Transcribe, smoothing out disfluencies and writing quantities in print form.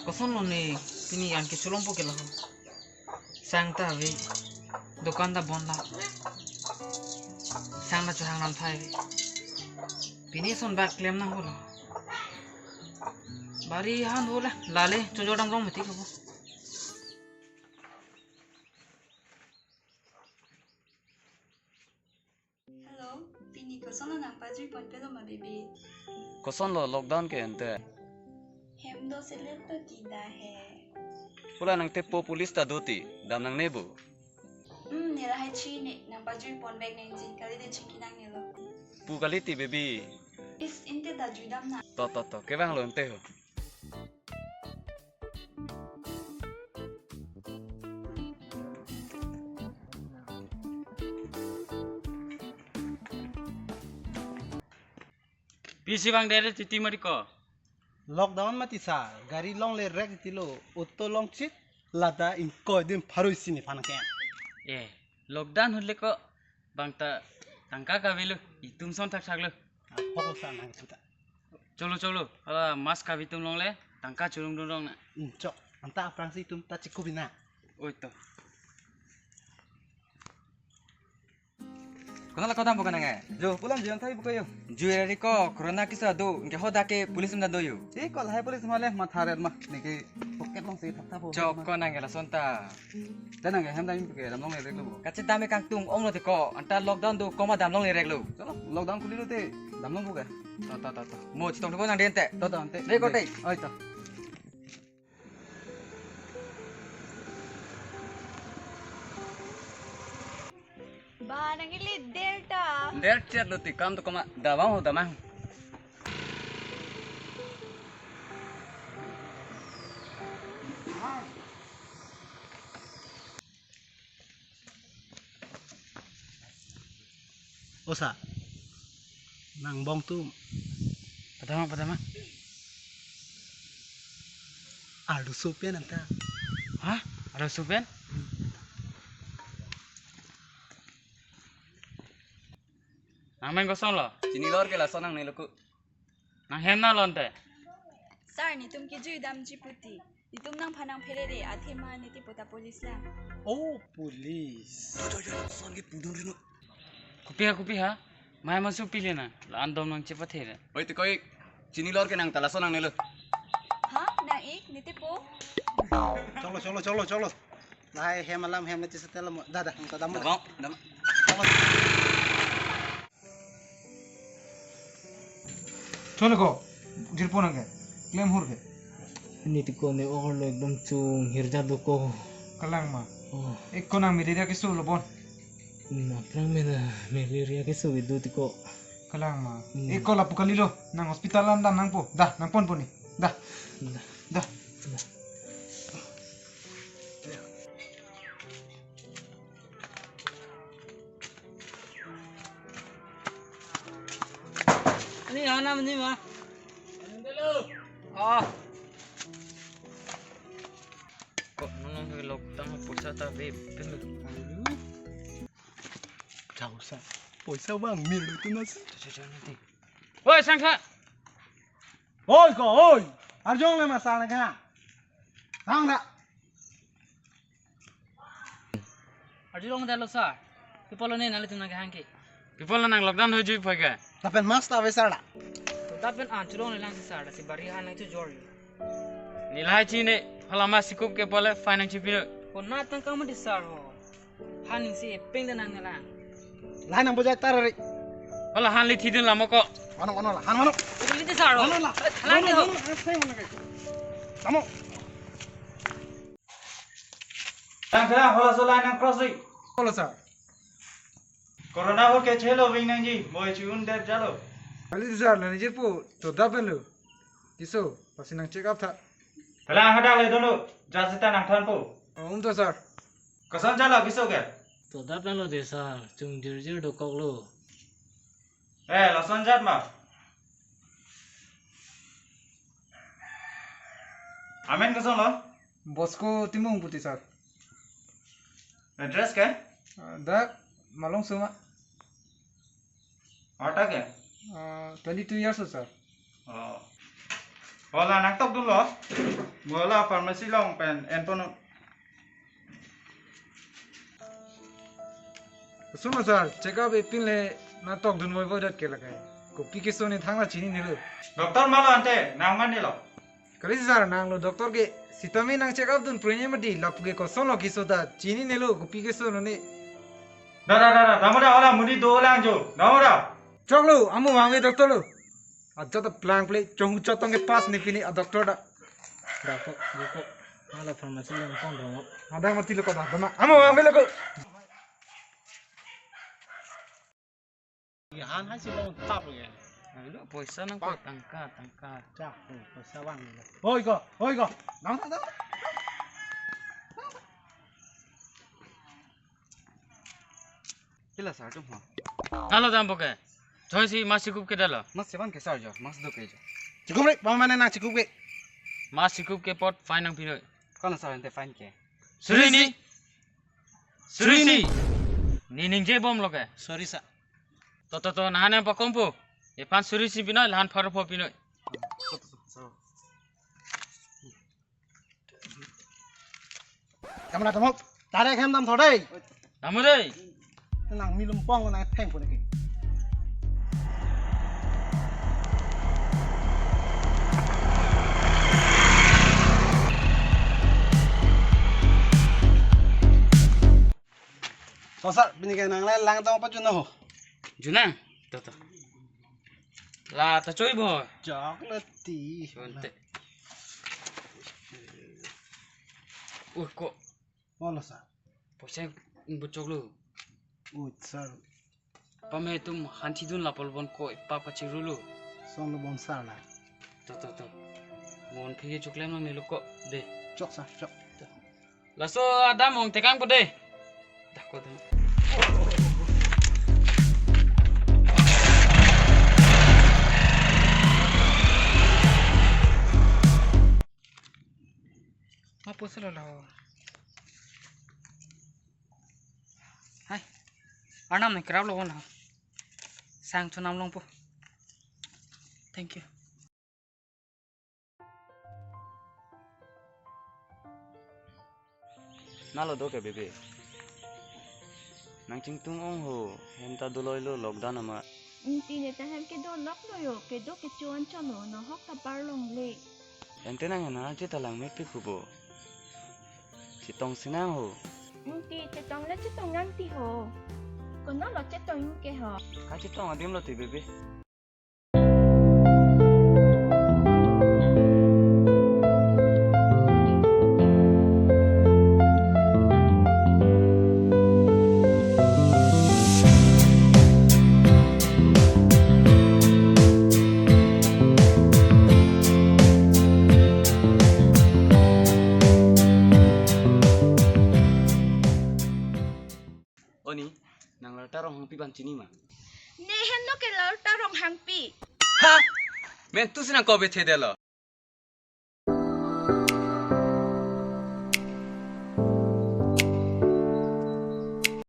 koson lo nih ini yang keculung po kilo sang ta vi dukan ta bonda sang na chuhang nam thai pini son bak claim na holo bari han hola lale chojodam rong mati kabo Hello, pini koson lo nang pajui pon pelo ma baby. koson lo lockdown ke ente Hem do selet to tida he. pula nang te po pulis ta doti dam nang nebu Nila hai chi ne nang pajui pon bag nang jin kali de chinki nang nilo. pu kaliti baby Is inte da judam na. to ke bang lo ente ho pisi bang dere titi mari ko lockdown मा तिसा गाड़ी लॉन्ग ले रेक तिलो ओतो लॉन्ग चित लादा इनको दिन फारो इसिनी फाना के ए lockdown hule ko bang ta tangka ka velu itum son thak thak lo होको सा ना सुता cholo ala mas ka vitum long le tangka chulung dong na चो अंता फ्रांसी तुम ता चिको बिना oi to Kenal kau tahu bukan nge? Jo, pulang jangan tadi bukan yo. Jual ko corona kisah do, ke hoda ke polis menda do yo. Eh, kalau hai polis malah matharet mah, niki poket long sih tak tahu. chok ko nang la son ta Dan nge hem dah bukan, dalam long lerek lo. kacit dame kang tung ong lo te ko anta lockdown do koma dam long le rek lo Chalo, lockdown kuli lo te, dalam long bukan. to mo chitong ko nang den te Tahu ante. Rek kote. Oh itu. Ba nang ili delta. der chat lo ti kam to kama dawang ho damang ओसा नंग बंग तुम padama आडू सोपियन अंता ha ada supen nang men ko son lo chini lor ke la sonang ne loku nang hem na lon te Sar ni tum ki judam jiputi. Itum nang phanang phere re athe ma ni ti pota polis la. ओ police son ke pudun rino kupi ha mai ma su pile na la andom nang chepa the oi te koi chini lor ke nang tala sonang ne lo Ha, na ik ni ti po. चलो लाए हेम अलाम हेम ने तिसा तेल दादा अंता दम dawang dam चलो को जिरपोन के क्लेम हुर के niti ko ne or lo ekdom chung hirja do ko कलांग मा oh एक कोना मिरिया के सो low bun na prang me na malaria ke so vidu ti ko कलांग मा एक कोला पुकली लो नंग हॉस्पिटल ला नंग पो दा नंग पोन पोनी दा दा ni ana ni ma ah kok nonong ke lockdown pulsa ta be pelu जाओ सा पैसा बांग मिल तो ना nanti oi sangka ओय को ओय अर्जोंग ले मा साना का सांग दा adi long da lo sa people ne nale tumna gang ke people nang lockdown ho jui phaga तपेन मस्त आवे साड़ा to tapen an chulong lang si sa si bari han chu jor nilai chi ne halama sikup ke pole finance chipiro ko na tang kam di sar ho han si peng da nang nala line हम बजाय तार रे hala han li thidin lamo ko वनो वनो ला हान वनो li di sar ho वनो ला halang ke ho तमो तंगरा होला सोला नंग क्रॉस रे बोलो सर कोरोना हो के छेलो विंग नंग जी मोय चुन डेट जालो अली सर ने जिरपो तो दापेन लो किसो पसी नंग चेकअप था हला हडा ले दोनो जासिता नंग थान पो तो सर कसन जाला किसो के to dapen lo de sa chung jir do kok lo ए लसन जात मा आमेन कसन लो बॉस्को तिमोंग पुती सर एड्रेस के दा मालूम सुमा आटा के 22 years sir Hola nak tok dulu loh. Mula farmasi long pen entono. सुनो सर चेकअप एपिन ले ना तक दुन मोय बदत के लगे को पीके सोने थांगला चीनी नेलो Dokter malu ante nang mandi lo. कली सर नांग लो डॉक्टर के सितमे नांग चेकअप दुन प्रेने मडी लपके को सोनो की सोदा चीनी नेलो को पीके सोनो ने Dah. Namuda hola mudi do lang jo. Namuda. चगलो अमु वांगे डॉक्टर लो अच्छा तो प्लान प्ले चोंगु चतंग के पास ने पिनी आ डॉक्टर दा डॉक्टर देखो हाला फार्मेसी ले फोन दो आधा मती लो को दा अमु वांगे लो को Han hai si long tap rồi. Ayo poisa nang ko tangka. Cha, ko sa wang ni. Oi go. Nang. किला सर तुम हाँ Halo dam boke. Joy si masikup ke dalo. मस्त सेवन के सर जो मस्त दो के जो Cikum rek, bang mana nang cikum rek. Masikup ke pot fine nang pinoi. कौन सर इंते फाइन के Surini. Ni ningje bom loke. Sorry sa. To nahane pa kompo. E pan surisi pinoi lahan faro po pinoi. Kamu nak temuk? Tarik hem dam thode. Namu dei. Nang mi lumpong nang theng pun lagi. Sosar bini ke nang lang tong pa chun ho. Junang. To. La ta choi bo. Chocolate tea. Sonte. Ko Bola sa. poisa bucok lu. Sir. Pame tum hanti dun lapol bon ko papa chirulu. Song lu bon sa la. To. Mon phige chuklen mang nelu ko de. Chok sa, chok. Laso ada mong tekang po de. Dako dam. Apa sih lo? Hai, anam nih kerap lo kan? Sang cunam long po. Thank you. Nalo do ke bebe. Nang ching tung ong ho henta duloi lo lockdown ama. Ti ne ta hem ke do lok lo yo ke do ke chuan cho no hok ta par long le Ente nang na chi talang me pi kubo. Chi tong sinang ho. ti te tong le che tong ngang ti ho ko no lo che tong ke ho Ka chi tong adim lo ti bebe. Oni nang la tarong hang pi ban chini ma. ne hen no ke lo ta rong hang pi Men tu sinang ko be the de lo.